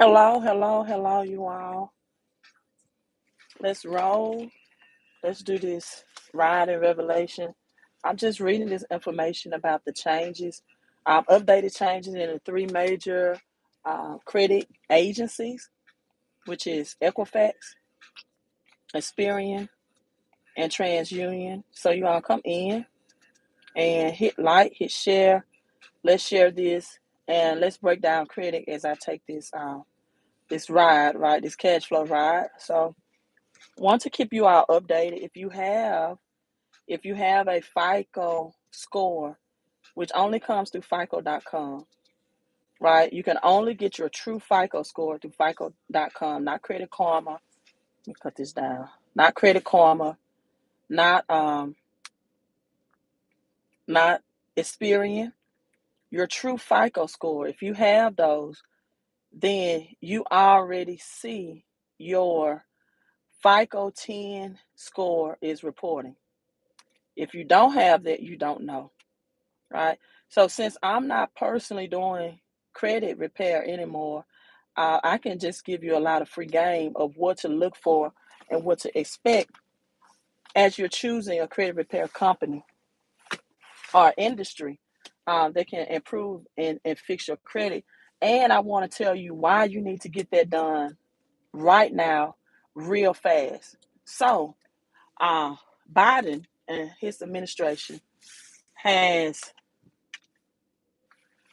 Hello, hello, hello, you all. Let's roll. Let's do this ride in Revelation. I'm just reading this information about the changes, updated changes in the three major credit agencies, which is Equifax, Experian, and TransUnion. So you all come in and hit like, hit share. Let's share this and let's break down credit as I take this ride, right? This cash flow ride. So want to keep you all updated. If you have a FICO score, which only comes through FICO.com, right? You can only get your true FICO score through FICO.com, not Credit Karma. Let me cut this down. Not Credit Karma, not not Experian. Your true FICO score. If you have those, then you already see your FICO 10 score is reporting. If you don't have that, you don't know, right? So since I'm not personally doing credit repair anymore, I can just give you a lot of free game of what to look for and what to expect as you're choosing a credit repair company or industry that can improve and fix your credit. And I want to tell you why you need to get that done right now, real fast. So, uh, Biden and his administration has,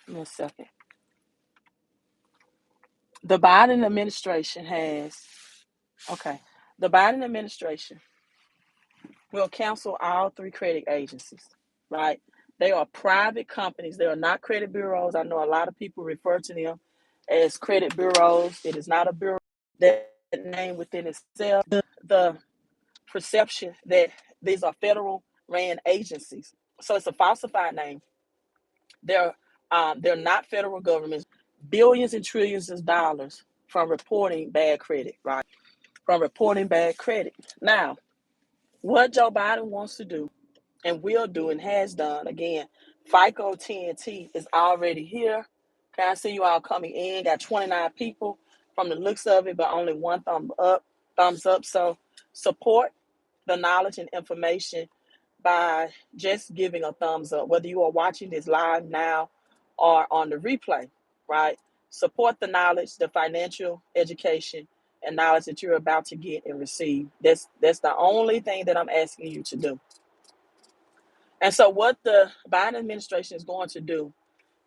give me a second. The Biden administration has, okay, the Biden administration will cancel all three credit agencies, right? They are private companies. They are not credit bureaus. I know a lot of people refer to them as credit bureaus. It is not a bureau. That name within itself, the perception that these are federal ran agencies. So it's a falsified name. They're not federal governments. Billions and trillions of dollars from reporting bad credit, right? From reporting bad credit. Now, what Joe Biden wants to do and will do and has done, again, FICO TNT is already here. Okay, I see you all coming in. Got 29 people from the looks of it, but only one thumbs up. So support the knowledge and information by just giving a thumbs up, whether you are watching this live now or on the replay, right? Support the knowledge, the financial education, and knowledge that you're about to get and receive. That's the only thing that I'm asking you to do. And so what the Biden administration is going to do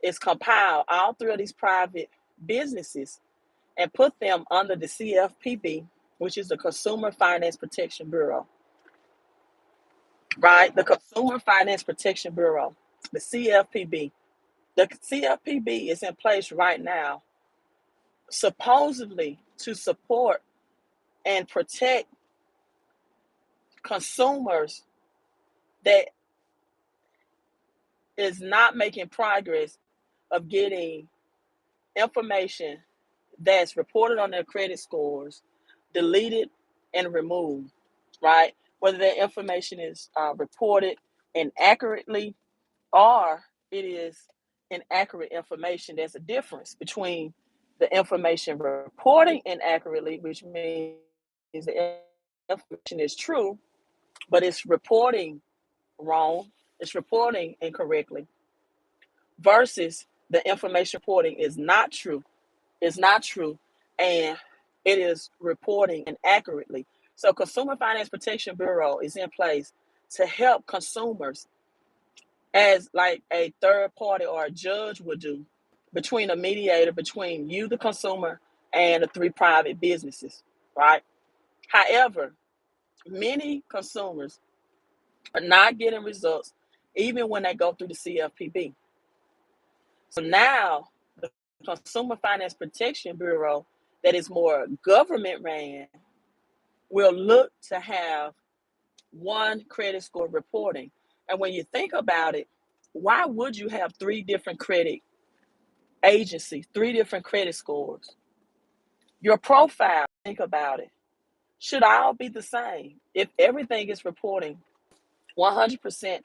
is compile all three of these private businesses and put them under the CFPB, which is the Consumer Finance Protection Bureau, right? The Consumer Finance Protection Bureau, the CFPB. The CFPB is in place right now, supposedly to support and protect consumers that is not making progress of getting information that's reported on their credit scores deleted and removed, right? Whether that information is reported inaccurately or it is inaccurate information. There's a difference between the information reporting inaccurately, which means the information is true, but it's reporting wrong, it's reporting incorrectly, versus the information reporting is not true, and it is reporting inaccurately. So Consumer Finance Protection Bureau is in place to help consumers as like a third party or a judge would do, between a mediator between you, the consumer, and the three private businesses, right? However, many consumers are not getting results even when they go through the CFPB. So now the Consumer Finance Protection Bureau, that is more government ran, will look to have one credit score reporting. And when you think about it, why would you have three different credit agencies, three different credit scores? Your profile, think about it, should all be the same if everything is reporting 100%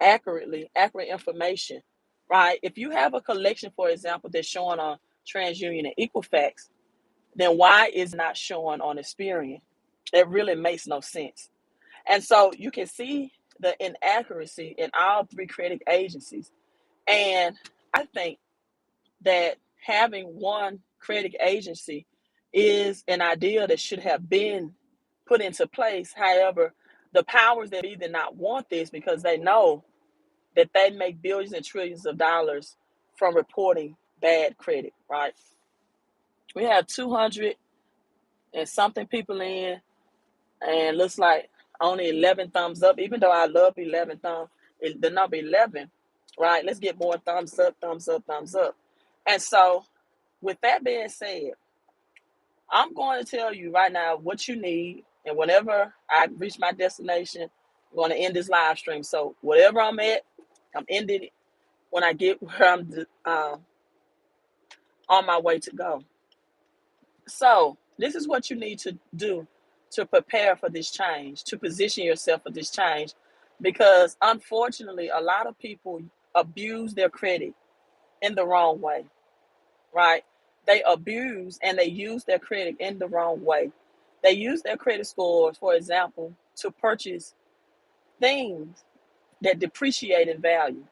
accurate information, right? If you have a collection, for example, that's showing on TransUnion and Equifax, then why is it not showing on Experian? It really makes no sense. And so you can see the inaccuracy in all three credit agencies. And I think that having one credit agency is an idea that should have been put into place. However, the powers that be did not want this because they know that they make billions and trillions of dollars from reporting bad credit, right? We have 200 and something people in, and looks like only 11 thumbs up, even though I love 11 thumbs, the number 11, right? Let's get more thumbs up, thumbs up, thumbs up. And so, with that being said, I'm going to tell you right now what you need. And whenever I reach my destination, I'm going to end this live stream. So, whatever I'm at, I'm ending it when I get where I'm on my way to go. So, this is what you need to do to prepare for this change, to position yourself for this change, because unfortunately, a lot of people abuse their credit in the wrong way, right? They abuse and they use their credit in the wrong way. They use their credit scores, for example, to purchase things that depreciate in value,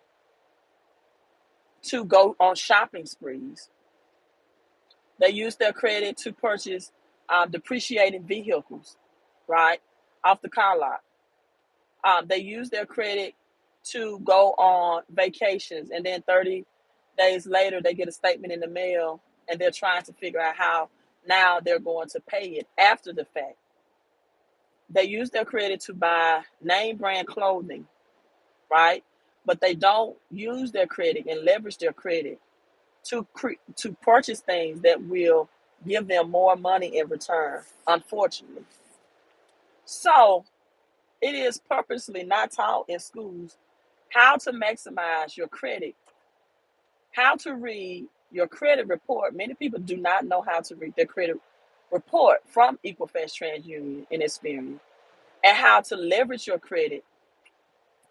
to go on shopping sprees. They use their credit to purchase depreciating vehicles, right, off the car lot. They use their credit to go on vacations, and then 30 days later, they get a statement in the mail, and they're trying to figure out how now they're going to pay it after the fact. They use their credit to buy name brand clothing, right? But they don't use their credit and leverage their credit to purchase things that will give them more money in return, unfortunately. So it is purposely not taught in schools how to maximize your credit, how to read your credit report. Many people do not know how to read their credit report from Equifax TransUnion and Experian, and how to leverage your credit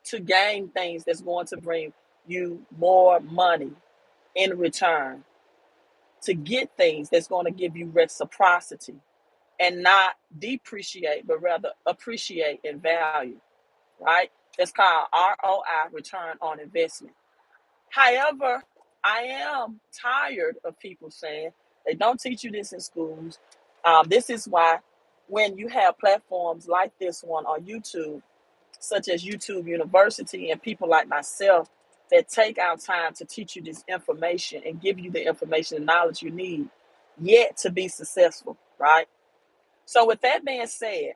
to gain things that's going to bring you more money in return, to get things that's going to give you reciprocity and not depreciate, but rather appreciate in value, right? That's called ROI, return on investment. However, I am tired of people saying they don't teach you this in schools. This is why when you have platforms like this one on YouTube, such as YouTube University, and people like myself that take our time to teach you this information and give you the information and knowledge you need yet to be successful, right? So with that being said,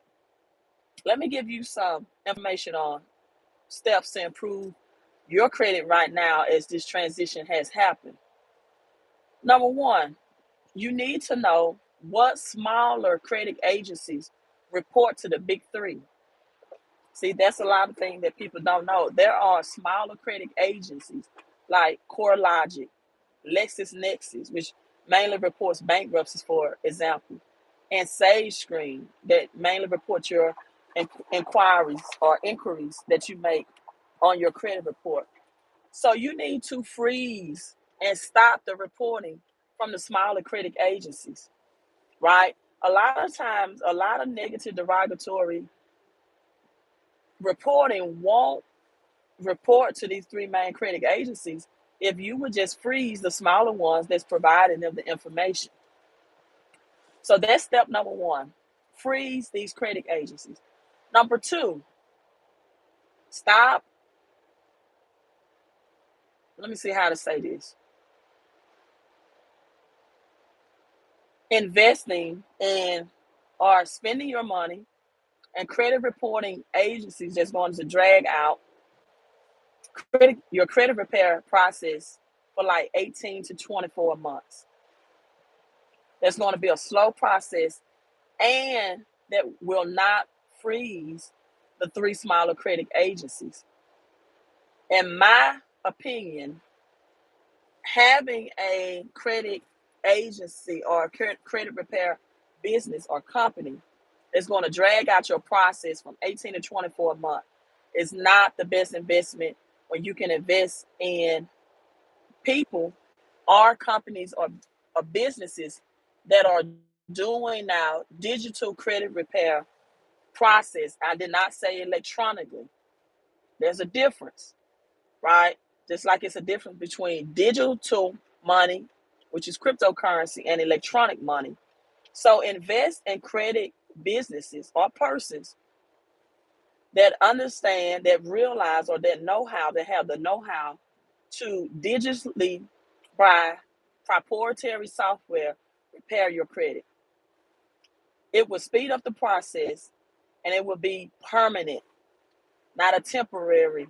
let me give you some information on steps to improve your credit right now as this transition has happened. Number one, you need to know what smaller credit agencies report to the big three. See, that's a lot of things that people don't know. There are smaller credit agencies like CoreLogic, LexisNexis, which mainly reports bankruptcies, for example, and SageScreen, that mainly reports your inquiries or inquiries that you make on your credit report. So you need to freeze and stop the reporting from the smaller credit agencies, right? A lot of times, a lot of negative derogatory reporting won't report to these three main credit agencies if you would just freeze the smaller ones that's providing them the information. So that's step number one. Freeze these credit agencies. Number two, stop. Let me see how to say this. Investing in or spending your money and credit reporting agencies that's going to drag out your credit repair process for like 18 to 24 months. That's going to be a slow process, and that will not freeze the three smaller credit agencies. In my opinion, having a credit agency or credit repair business or company is going to drag out your process from 18 to 24 months is not the best investment when you can invest in people or companies or businesses that are doing now digital credit repair process. I did not say electronically. There's a difference, right? Just like it's a difference between digital money, which is cryptocurrency, and electronic money. So invest in credit businesses or persons that understand, that realize, or that know how, that have the know-how to digitally, by proprietary software, repair your credit. It will speed up the process, and it will be permanent, not a temporary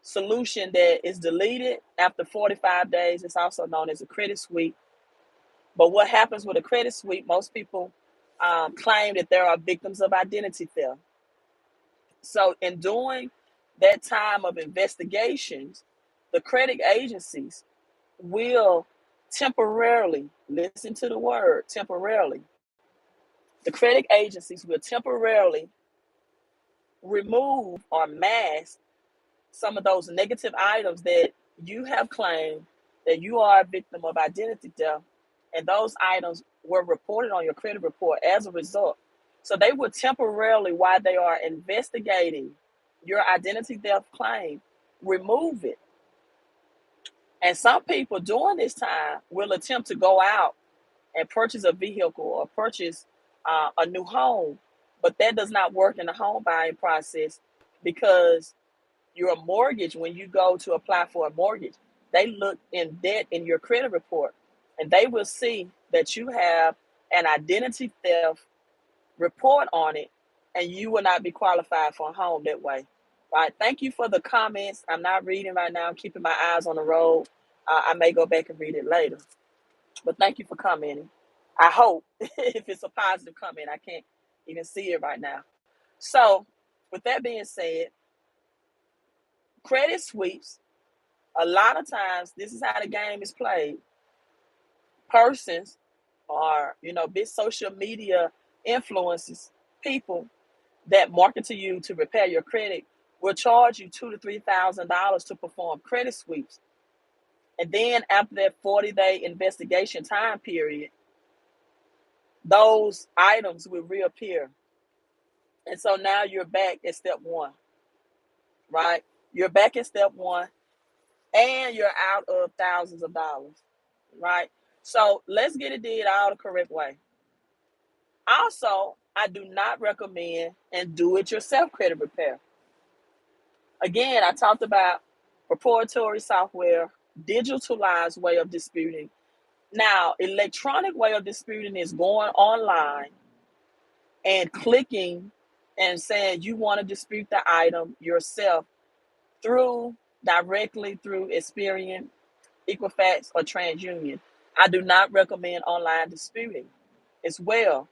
solution that is deleted after 45 days. It's also known as a credit sweep. But what happens with a credit sweep, most people claim that there are victims of identity theft. So in doing that time of investigations, the credit agencies will temporarily, listen to the word temporarily, the credit agencies will temporarily remove or mask some of those negative items that you have claimed that you are a victim of identity theft, and those items were reported on your credit report as a result. So they would temporarily, while they are investigating your identity theft claim, remove it. And some people during this time will attempt to go out and purchase a vehicle or purchase a new home, but that does not work in the home buying process, because your mortgage, when you go to apply for a mortgage, they look in debt in your credit report, and they will see that you have an identity theft report on it, and you will not be qualified for a home that way. Right? Thank you for the comments. I'm not reading right now. I'm keeping my eyes on the road. I may go back and read it later. But thank you for commenting. I hope if it's a positive comment, I can't even see it right now. So, with that being said, credit sweeps, a lot of times, this is how the game is played. Persons or, big social media influences, people that market to you to repair your credit, will charge you $2,000 to $3,000 to perform credit sweeps. And then after that 40-day investigation time period, those items will reappear. And so now you're back at step one, right? You're back at step one, and you're out of thousands of dollars, right? So let's get it did all the correct way. Also, I do not recommend and do it yourself credit repair. Again, I talked about proprietary software, digitalized way of disputing. Now, electronic way of disputing is going online and clicking and saying you want to dispute the item yourself directly through Experian, Equifax, or TransUnion. I do not recommend online disputing as well,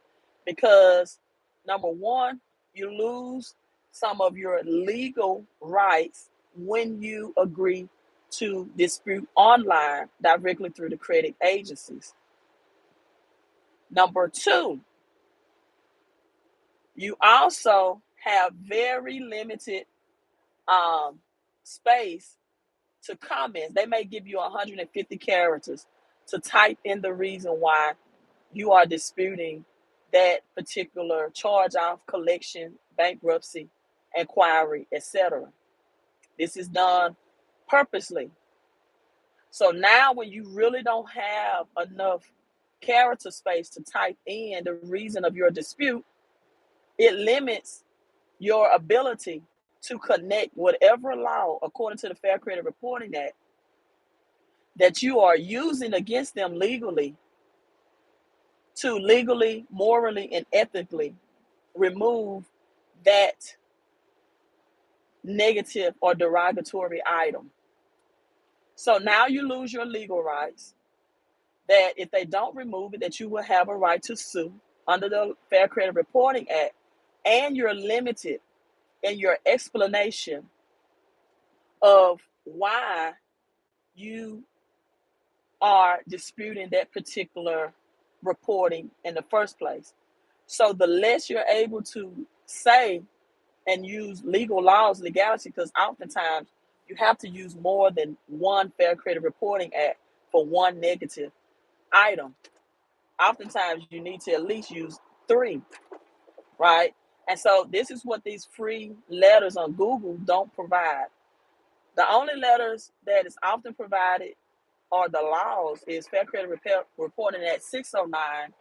because number one, you lose some of your legal rights when you agree to dispute online directly through the credit agencies. Number two, you also have very limited space to comments. They may give you 150 characters to type in the reason why you are disputing that particular charge off, collection, bankruptcy, inquiry, etc. This is done purposely. So now when you really don't have enough character space to type in the reason of your dispute, it limits your ability to connect whatever law, according to the Fair Credit Reporting Act, that you are using against them legally, to legally, morally, and ethically remove that negative or derogatory item. So now you lose your legal rights, that if they don't remove it, that you will have a right to sue under the Fair Credit Reporting Act, and you're limited in your explanation of why you are disputing that particular reporting in the first place. So the less you're able to say and use legal laws, legality, because oftentimes you have to use more than one Fair Credit Reporting Act for one negative item. oftentimes you need to at least use 3, right? And so this is what these free letters on Google don't provide. The only letters that is often provided are the laws is Fair Credit Reporting Act 609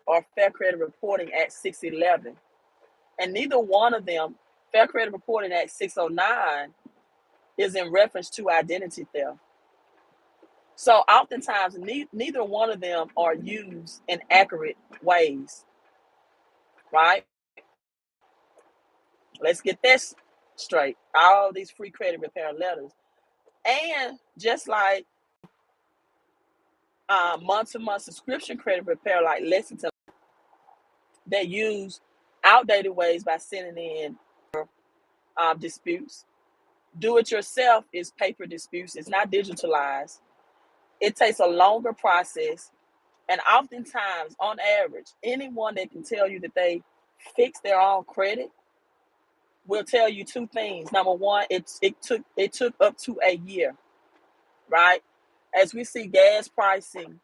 or Fair Credit Reporting Act 611. And neither one of them, Fair Credit Reporting Act 609, is in reference to identity theft. So oftentimes, neither one of them are used in accurate ways, right? Let's get this straight. All these free credit repair letters. And just like month-to-month subscription credit repair like Lexington, that use outdated ways by sending in disputes. Do it yourself is paper disputes. It's not digitalized. It takes a longer process. And oftentimes, on average, anyone that can tell you that they fix their own credit will tell you 2 things. Number one, it took up to a year, right? As we see gas pricing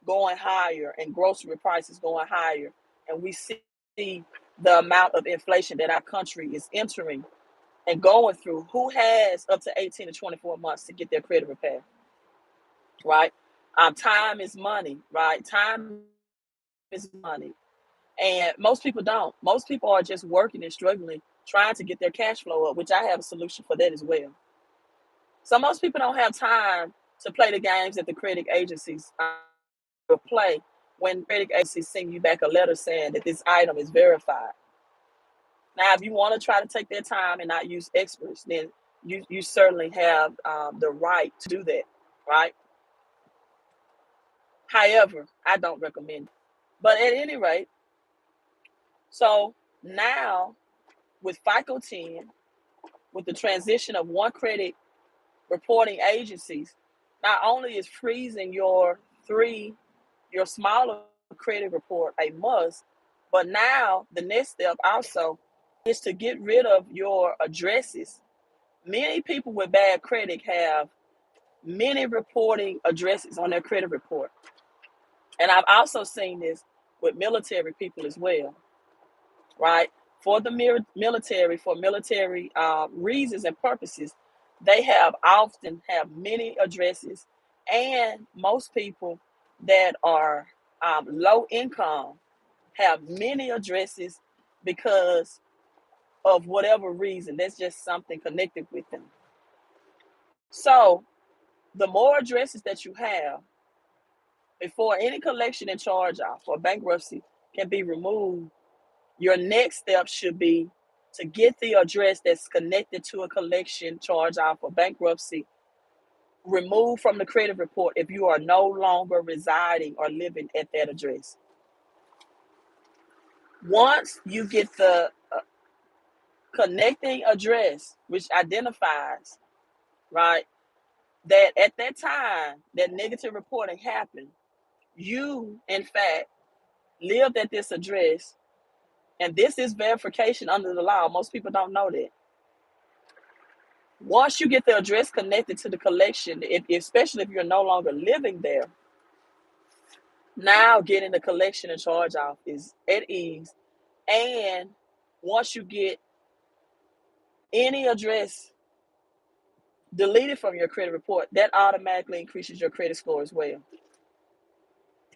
going higher and grocery prices going higher, and we see the amount of inflation that our country is entering and going through, who has up to 18 to 24 months to get their credit repaired, right? Time is money, right? Time is money. And most people don't. Most people are just working and struggling, trying to get their cash flow up, which I have a solution for that as well. So most people don't have time to play the games that the credit agencies will play when credit agencies send you back a letter saying that this item is verified. Now, if you want to try to take their time and not use experts, then you certainly have the right to do that, right? However, I don't recommend it. But at any rate, so now with FICO 10, with the transition of one credit reporting agencies, not only is freezing your smaller credit report a must, but now the next step also is to get rid of your addresses. Many people with bad credit have many reporting addresses on their credit report. And I've also seen this with military people as well, right? For the military, for military reasons and purposes, they have often have many addresses, and most people that are low income have many addresses because of whatever reason. That's just something connected with them. So the more addresses that you have before any collection and charge off or bankruptcy can be removed, your next step should be to get the address that's connected to a collection, charge off, or bankruptcy removed from the credit report if you are no longer residing or living at that address. Once you get the connecting address, which identifies, right, that at that time that negative reporting happened, you, in fact, lived at this address, and this is verification under the law. Most people don't know that. Once you get the address connected to the collection, especially if you're no longer living there, now getting the collection and charge off is at ease. And once you get any address deleted from your credit report, that automatically increases your credit score as well.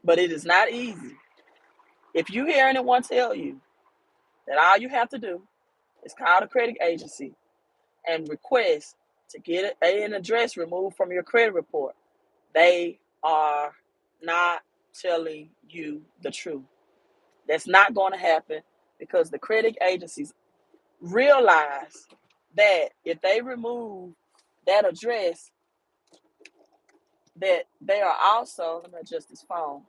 But it is not easy. If you hear anyone tell you that all you have to do is call the credit agency and request to get an address removed from your credit report, they are not telling you the truth. That's not going to happen because the credit agencies realize that if they remove that address, that they are also, let me adjust this phone.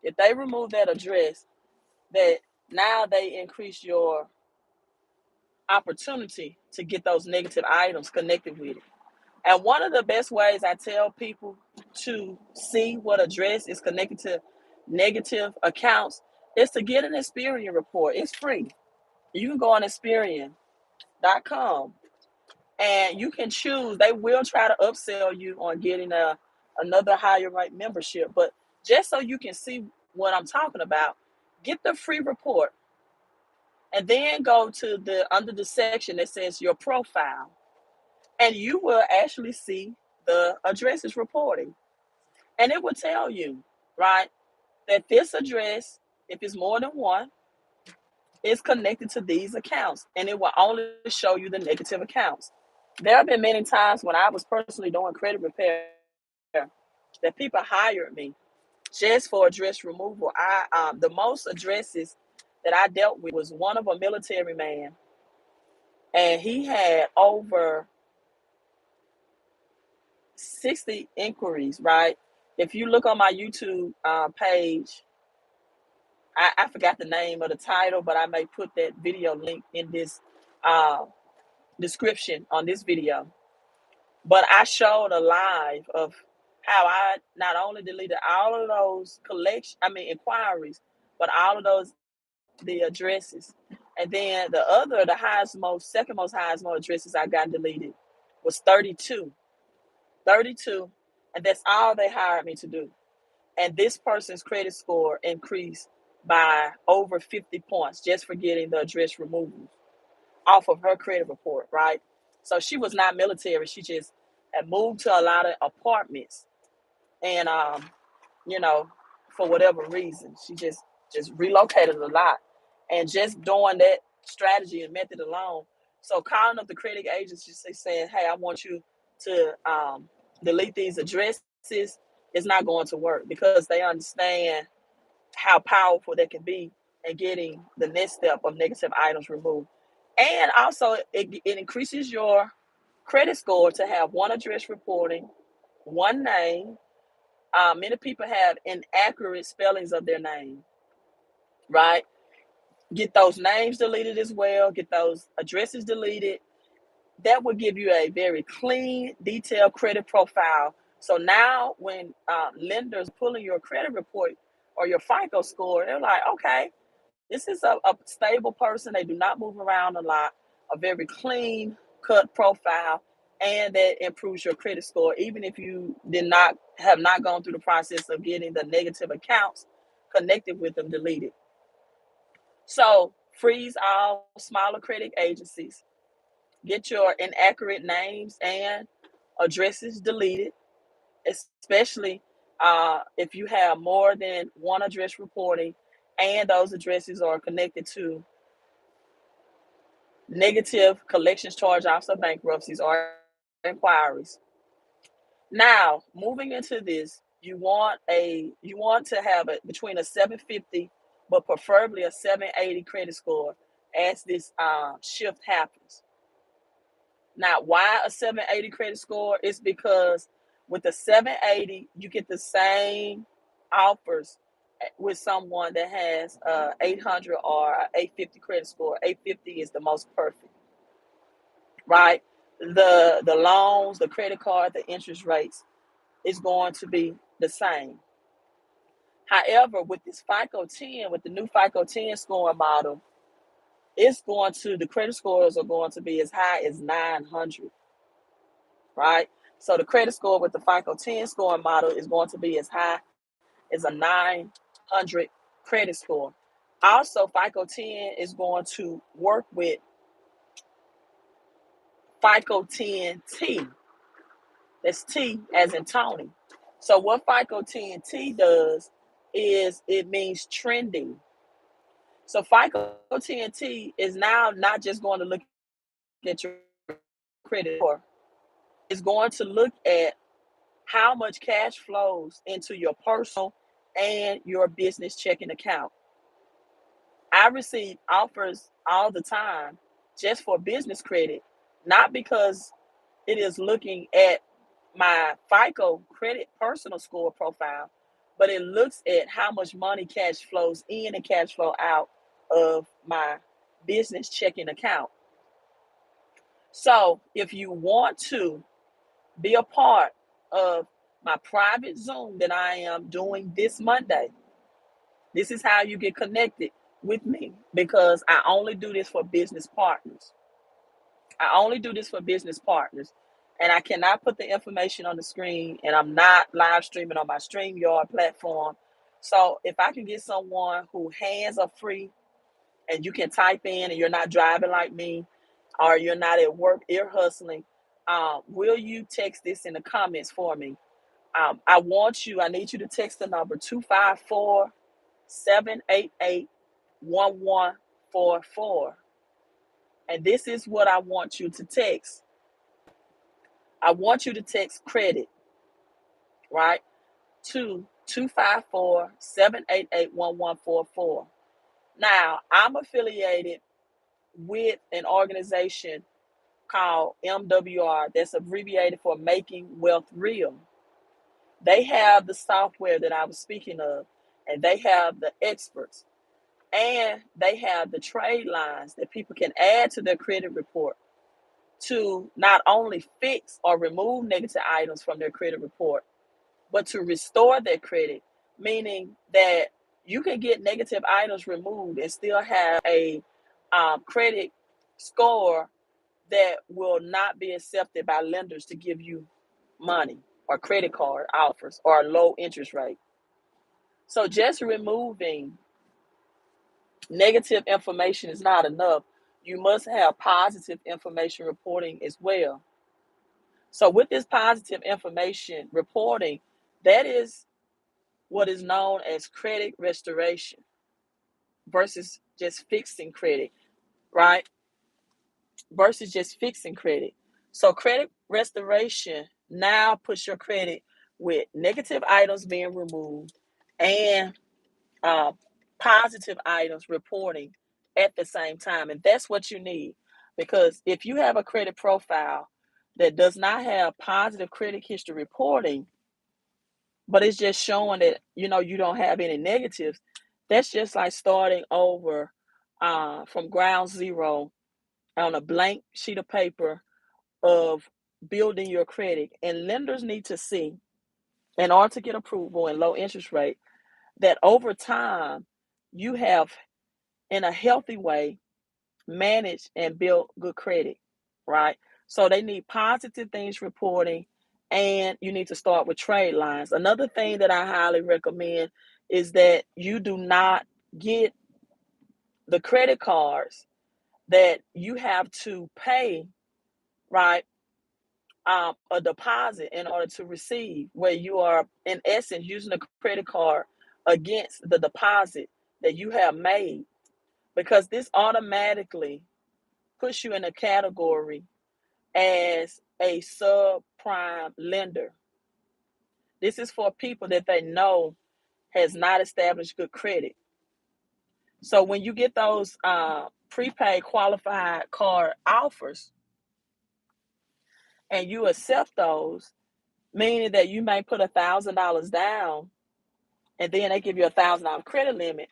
If they remove that address, that now they increase your opportunity to get those negative items connected with it. And one of the best ways I tell people to see what address is connected to negative accounts is to get an Experian report. It's free. You can go on Experian.com and you can choose. They will try to upsell you on getting a another higher rate membership. But just so you can see what I'm talking about, get the free report and then go to the under the section that says your profile, and you will actually see the addresses reporting. And it will tell you, right, that this address, if it's more than one, is connected to these accounts, and it will only show you the negative accounts. There have been many times when I was personally doing credit repair that people hired me just for address removal. The most addresses that I dealt with was one of a military man, and he had over 60 inquiries. Right, if you look on my YouTube page, I forgot the name of the title, but I may put that video link in this uh, description on this video. But I showed a live of how I not only deleted all of those inquiries, but all of those the addresses. And then the second most highest most addresses I got deleted was 32. 32. And that's all they hired me to do. And this person's credit score increased by over 50 points just for getting the address removed off of her credit report, right? So she was not military. She just had moved to a lot of apartments, and you know, for whatever reason, she just relocated a lot, and just doing that strategy and method alone. So calling up the credit agency saying, "Hey, I want you to delete these addresses," is not going to work because they understand how powerful that can be in getting the next step of negative items removed. And also, it increases your credit score to have one address reporting, one name. Many people have inaccurate spellings of their name, right? Get those names deleted as well, get those addresses deleted. That will give you a very clean, detailed credit profile. So now when lenders pulling your credit report or your FICO score, they're like, okay, this is a stable person. They do not move around a lot, a very clean cut profile, and that improves your credit score, even if you have not gone through the process of getting the negative accounts connected with them deleted. So freeze all smaller credit agencies. Get your inaccurate names and addresses deleted, especially if you have more than one address reporting and those addresses are connected to negative collections, charge-offs, or bankruptcies or inquiries. Now, moving into this, you want to have it between a 750, but preferably a 780 credit score as this shift happens. Now, why a 780 credit score? Is because with the 780, you get the same offers with someone that has 800 or 850 credit score. 850 is the most perfect, right? The loans, the credit card, the interest rates is going to be the same. However, with this FICO 10, with the new FICO 10 scoring model, the credit scores are going to be as high as 900, right? So the credit score with the FICO 10 scoring model is going to be as high as a 900 credit score. Also, FICO 10 is going to work with FICO 10T. That's T as in Tony. So what FICO 10T does is it means trending. So FICO 10T is now not just going to look at your credit score. It's going to look at how much cash flows into your personal and your business checking account. I receive offers all the time just for business credit, not because it is looking at my FICO credit personal score profile, but it looks at how much money cash flows in and cash flow out of my business checking account. So if you want to be a part of my private Zoom that I am doing this Monday, this is how you get connected with me, because I only do this for business partners. I only do this for business partners. and I cannot put the information on the screen, and I'm not live streaming on my StreamYard platform. So if I can get someone who hands are free and you can type in and you're not driving like me, or you're not at work ear hustling, will you text this in the comments for me? I need you to text the number 254-788-1144. And this is what I want you to text. I want you to text credit, right? To 254-788-1144. Now, I'm affiliated with an organization called MWR, that's abbreviated for Making Wealth Real. They have the software that I was speaking of, and they have the experts, and they have the trade lines that people can add to their credit report to not only fix or remove negative items from their credit report, but to restore their credit, meaning that you can get negative items removed and still have a credit score that will not be accepted by lenders to give you money or credit card offers or a low interest rate. So just removing negative information is not enough. You must have positive information reporting as well. So with this positive information reporting, that is what is known as credit restoration versus just fixing credit, right? Versus just fixing credit. So credit restoration now puts your credit with negative items being removed and uh, positive items reporting at the same time. And that's what you need, because if you have a credit profile that does not have positive credit history reporting, but it's just showing that you don't have any negatives, that's just like starting over from ground zero on a blank sheet of paper of building your credit. And lenders need to see, in order to get approval and low interest rate, that over time you have, in a healthy way, managed and built good credit, right? So they need positive things reporting, and you need to start with trade lines. Another thing that I highly recommend is that you do not get the credit cards that you have to pay, right, a deposit in order to receive, where you are in essence using a credit card against the deposit that you have made, because this automatically puts you in a category as a subprime lender. This is for people that they know has not established good credit. So when you get those prepaid qualified card offers and you accept those, meaning that you may put $1,000 down and then they give you $1,000 credit limit.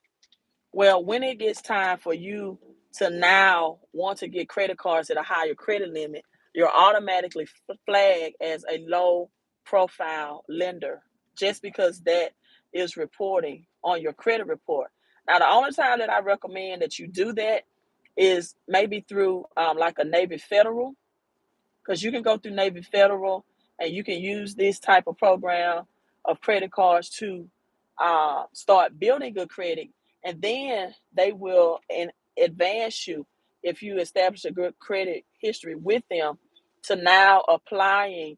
Well, when it gets time for you to now want to get credit cards at a higher credit limit, you're automatically flagged as a low profile lender, just because that is reporting on your credit report. Now, the only time that I recommend that you do that is maybe through like a Navy Federal, because you can go through Navy Federal and you can use this type of program of credit cards to start building good credit, and then they will advance you, if you establish a good credit history with them, to now applying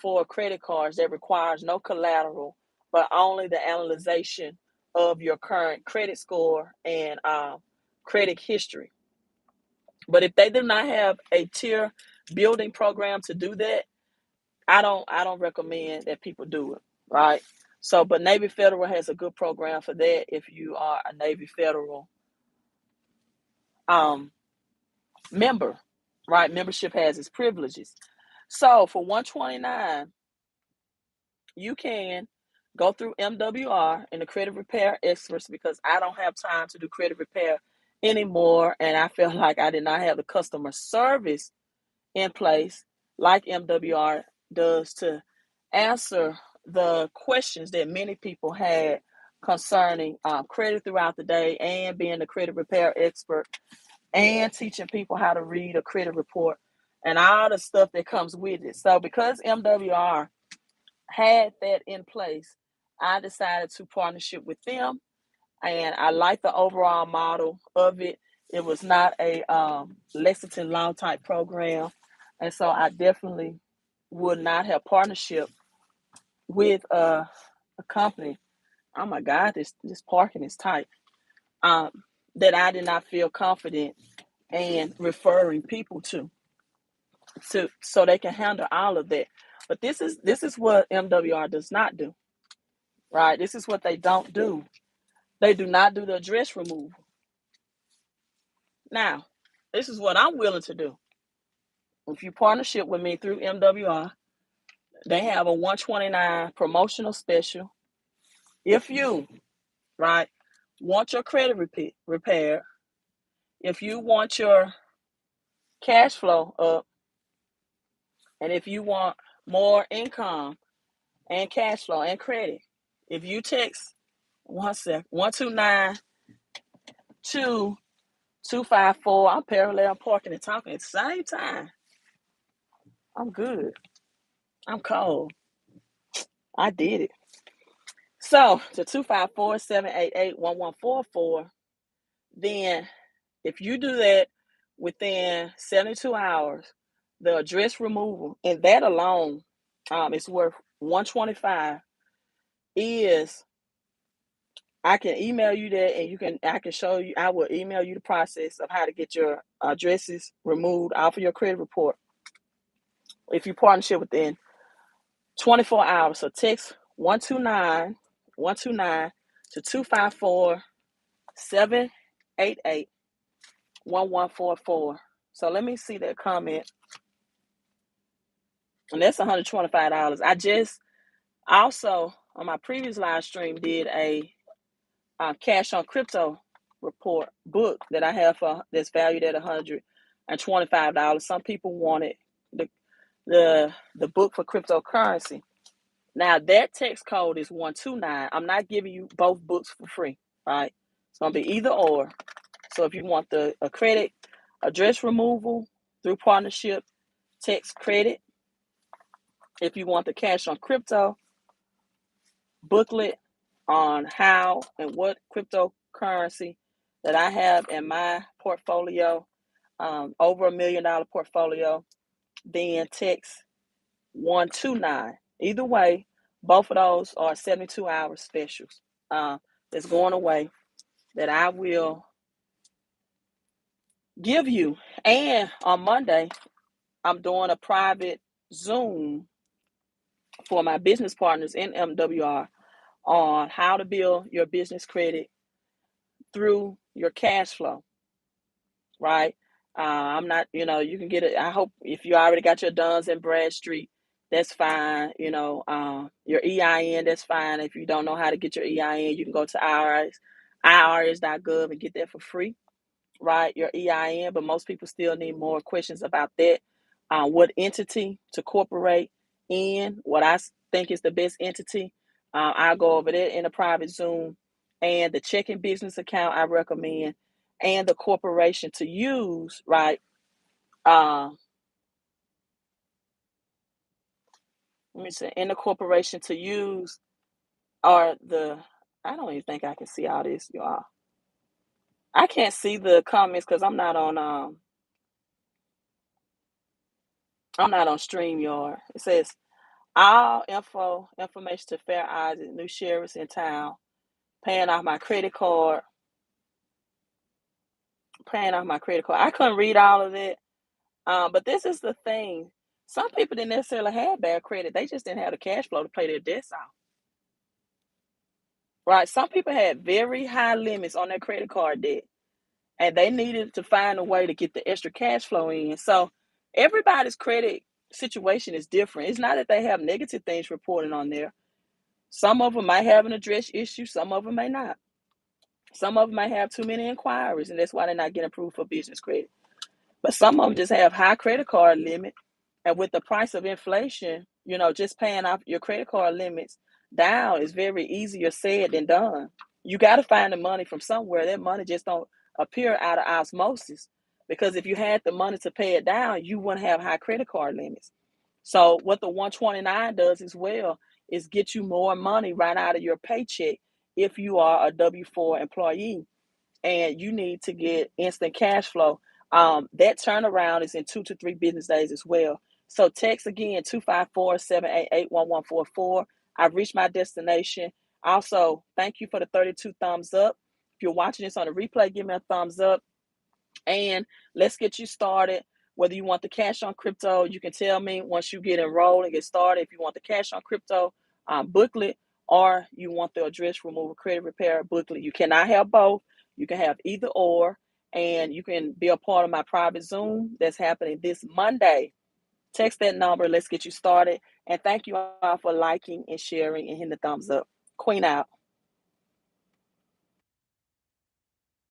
for credit cards that requires no collateral but only the analyzation of your current credit score and credit history. But if they do not have a tier building program to do that, I don't recommend that people do it, right? So, but Navy Federal has a good program for that if you are a Navy Federal um, member, right? Membership has its privileges. So for 129, you can go through MWR and the credit repair experts, because I don't have time to do credit repair anymore, and I feel like I did not have the customer service in place like MWR does to answer the questions that many people had concerning credit throughout the day, and being a credit repair expert and teaching people how to read a credit report. and all the stuff that comes with it. So because MWR had that in place, I decided to partnership with them, and I like the overall model of it. It was not a Lexington Law type program, and so I definitely would not have partnership with a company. Oh my God, this parking is tight. Um, that I did not feel confident in referring people to so they can handle all of that. But this is what MWR does not do, right? This is what they don't do. They do not do the address removal. Now, this is what I'm willing to do. If you partnership with me through MWR, they have a 129 promotional special. If you, right, want your credit repaired, if you want your cash flow up, and if you want more income and cash flow and credit, if you text 129 254, I'm parallel parking and talking at the same time. I'm good. I'm cold. I did it. So to 254-788-1144, then if you do that within 72 hours, the address removal, and that alone is worth 125. Is I can email you that, and I can show you. I will email you the process of how to get your addresses removed off of your credit report if you partnership within 24 hours. So text 129 to 254-788-1144. So let me see that comment. And that's $125. I just also on my previous live stream did a cash on crypto report book that I have for that's valued at $125. Some people wanted the the book for cryptocurrency. Now that text code is 129. I'm not giving you both books for free, right? It's gonna be either or. So if you want the a credit address removal through partnership, text credit. If you want the cash on crypto booklet on how and what cryptocurrency that I have in my portfolio, over $1 million portfolio, then text 129. Either way, both of those are 72-hour specials that's going away that I will give you. And on Monday, I'm doing a private Zoom for my business partners in MWR on how to build your business credit through your cash flow, right? I'm not, you can get it. I hope if you already got your Duns and Bradstreet, that's fine. Your EIN, that's fine. If you don't know how to get your EIN, you can go to IRS.gov and get that for free, right? Your EIN, but most people still need more questions about that. What entity to incorporate in, what I think is the best entity. I'll go over that in a private Zoom, and the checking business account I recommend, and the corporation to use, right? Let me see, in the corporation to use are I don't even think I can see all this, y'all. I can't see the comments because I'm not on StreamYard. It says all information to Fair Isaac, new sheriffs in town, paying off my credit card, I couldn't read all of it. But this is the thing. Some people didn't necessarily have bad credit. They just didn't have the cash flow to pay their debts off. Right? Some people had very high limits on their credit card debt, and they needed to find a way to get the extra cash flow in. So everybody's credit situation is different. It's not that they have negative things reported on there. Some of them might have an address issue, some of them may not. Some of them might have too many inquiries, and that's why they're not getting approved for business credit. But some of them just have high credit card limit. And with the price of inflation, just paying off your credit card limits down is very easier said than done. You got to find the money from somewhere. That money just don't appear out of osmosis. because if you had the money to pay it down, you wouldn't have high credit card limits. So what the 129 does as well is get you more money right out of your paycheck if you are a W-4 employee and you need to get instant cash flow. That turnaround is in 2 to 3 business days as well. So text again 254-788-1144. I've reached my destination. Also, thank you for the 32 thumbs up. If you're watching this on a replay, give me a thumbs up. And let's get you started. Whether you want the cash on crypto, you can tell me once you get enrolled and get started if you want the cash on crypto booklet, or you want the address removal credit repair booklet. You cannot have both. You can have either or, and you can be a part of my private Zoom that's happening this Monday. Text that number. Let's get you started. And thank you all for liking and sharing and hitting the thumbs up. Queen out.